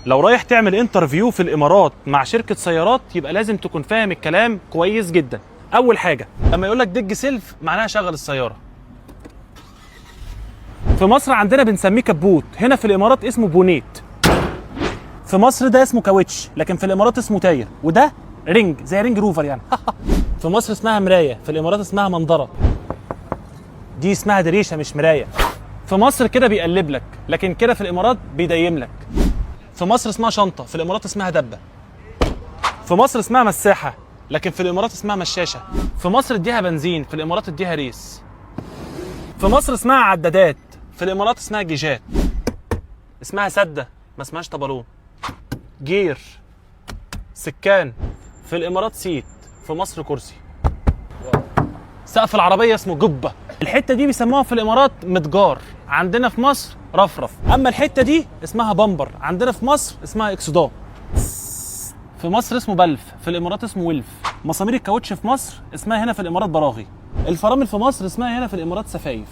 لو رايح تعمل انترفيو في الامارات مع شركه سيارات يبقى لازم تكون فاهم الكلام كويس جدا. اول حاجه لما يقول لك دج سيلف معناها شغل السياره. في مصر عندنا بنسميه كبوت، هنا في الامارات اسمه بونيت. في مصر ده اسمه كاوتش، لكن في الامارات اسمه تاير، وده رينج زي رينج روفر يعني. في مصر اسمها مرايه، في الامارات اسمها منظره. دي اسمها دريشه مش مرايه. في مصر كده بيقلب لك، لكن كده في الامارات بيديم لك. في مصر اسمها شنطه، في الامارات اسمها دبه. في مصر اسمها مساحه، لكن في الامارات اسمها مشاشه. في مصر اديها بنزين، في الامارات اديها ريس. في مصر اسمها عدادات، في الامارات اسمها جيجات. اسمها سده ما اسمهاش طبلون. جير، سكان، في الامارات سيت، في مصر كرسي. سقف العربيه اسمه جبه. الحته دي بيسموها في الامارات متجار، عندنا في مصر رفرف. اما الحته دي اسمها بامبر، عندنا في مصر اسمها اكسدام. في مصر اسمه بلف، في الامارات اسمه ولف. مسامير الكاوتش في مصر اسمها هنا في الامارات براغي. الفرامل في مصر اسمها هنا في الامارات سفايف.